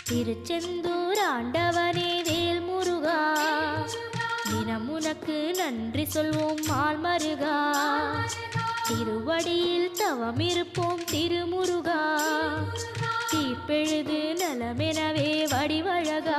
திருச்செந்தூர் ஆண்டவனே வேல் முருகா, தினம் உனக்கு நன்றி சொல்வோம் மால் மருகா. திருவடியில் தவம் இருப்போம் திருமுருகா, தீப்பெழுது நலமெனவே வடிவழகா.